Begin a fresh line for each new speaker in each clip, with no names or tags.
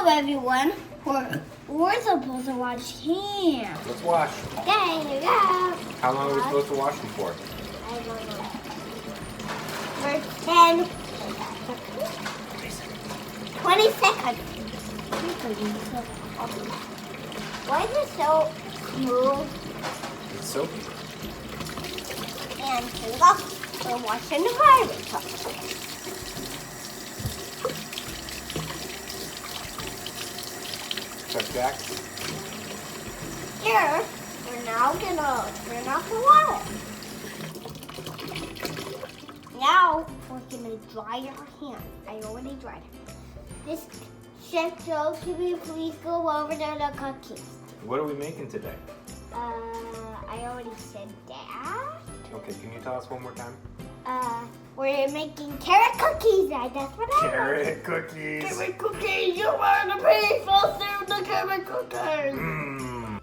Hello everyone. We're supposed to watch him.
Let's wash.
Okay, here we go.
How long are we supposed to wash them for?
I don't know. For 10, 20 seconds. Why is it so smooth?
It's soapy.
And here we go. We're washing the garbage truck.
Chef Jack.
Here, we're now gonna turn off the water. Now we're gonna dry our hands. I already dried it. This Chef Joe, can we please go over to the cookies?
What are we making today?
I already said that.
Okay, can you tell us one more time?
We're making carrot cookies. That's what I
Carrot cookies.
Carrot cookies. You want to pay for the carrot cookies?
Mmm.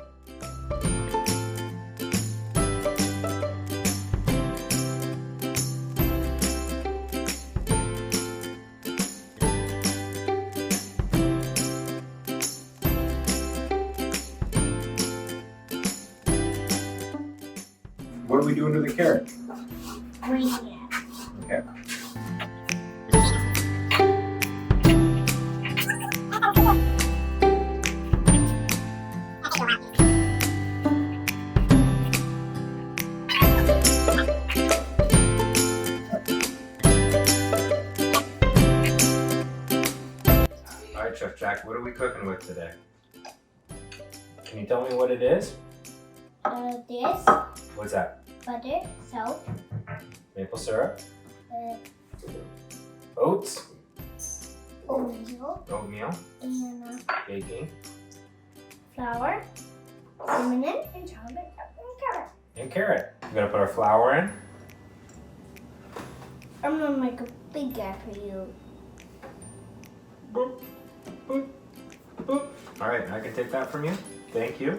What are we doing to the carrot?
Green it.
Okay. All right, Chef Jack, what are we cooking with today? Can you tell me what it is?
This,
What's that?
butter, salt,
Maple syrup,
uh,
oats,
oatmeal,
oatmeal,
and
baking,
flour, cinnamon, and chocolate, and carrot.
and carrot. We're gonna put our flour in.
I'm gonna make a big guy for you.
Boop, boop, boop. All right, I can take that from you. Thank you.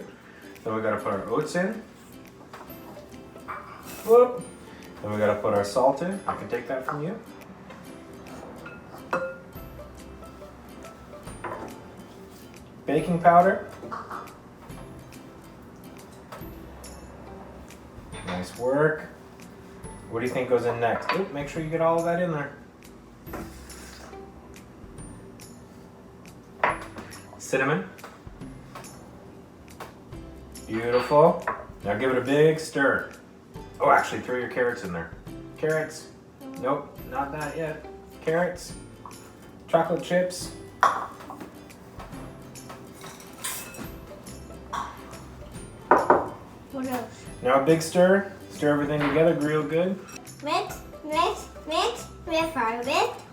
Then we gotta put our oats in. Whoop. Then we gotta put our salt in. I can take that from you. Baking powder. Nice work. What do you think goes in next? Oop, make sure you get all of that in there. Cinnamon. Beautiful. Now give it a big stir. Oh, actually throw your carrots in there. Carrots. Nope, not that yet. Carrots. Chocolate chips.
What else?
Now a big stir. Stir everything together real good.
Mix, with our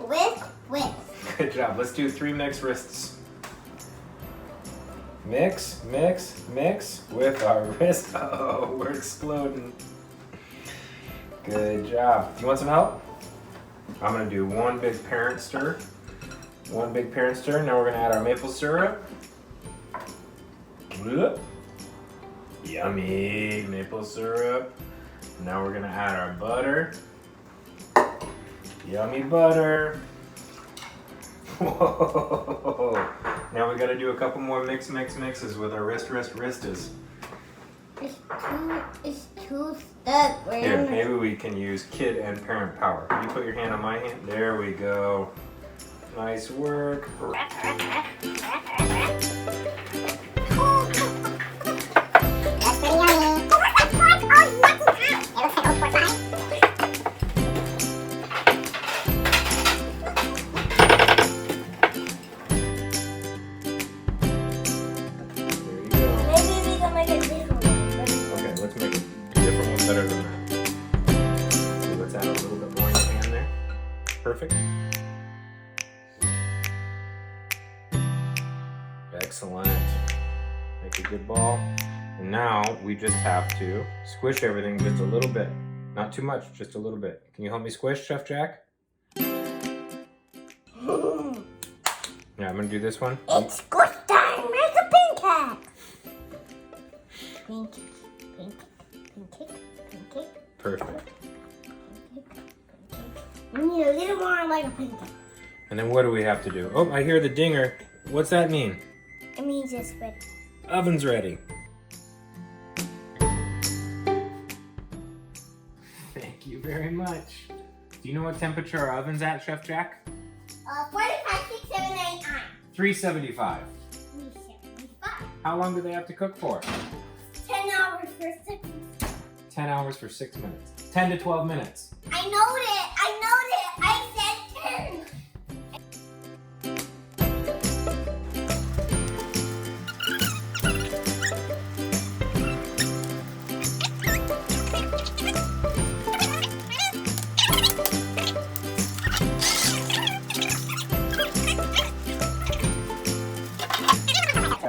with.
Good job. Let's do 3 mixed wrists. Mix, mix, mix with our wrist. Oh, we're exploding. Good job. Do you want some help? I'm gonna do 1 big parent stir. 1 big parent stir. Now we're gonna add our maple syrup. Whoop. Yummy maple syrup. Now we're gonna add our butter. Yummy butter. Whoa. Now we gotta do a couple more mixes with our wristas.
It's too stuck.
Here, maybe we can use kid and parent power. Can you put your hand on my hand? There we go. Nice work. Better than that. So let's add a little bit more in your hand there. Perfect. Excellent. Make a good ball. And now we just have to squish everything just a little bit. Not too much, just a little bit. Can you help me squish, Chef Jack? Yeah, I'm gonna do this one.
It's squish time. Make a pancake. Pancake.
Perfect.
We need a little more like a pancake.
And then what do we have to do? Oh, I hear the dinger. What's that mean?
It means it's ready.
Oven's ready. Thank you very much. Do you know what temperature our oven's at, Chef Jack?
45, 6, 7, 8, 9.
375.
375.
How long do they have to cook for?
10 hours for 6.
10 hours for 6 minutes. 10 to 12 minutes.
I know it. I said 10.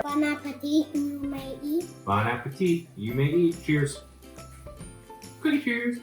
Bon appetit, you may eat.
Bon appetit. You may eat. Cheers. Cookie cheers.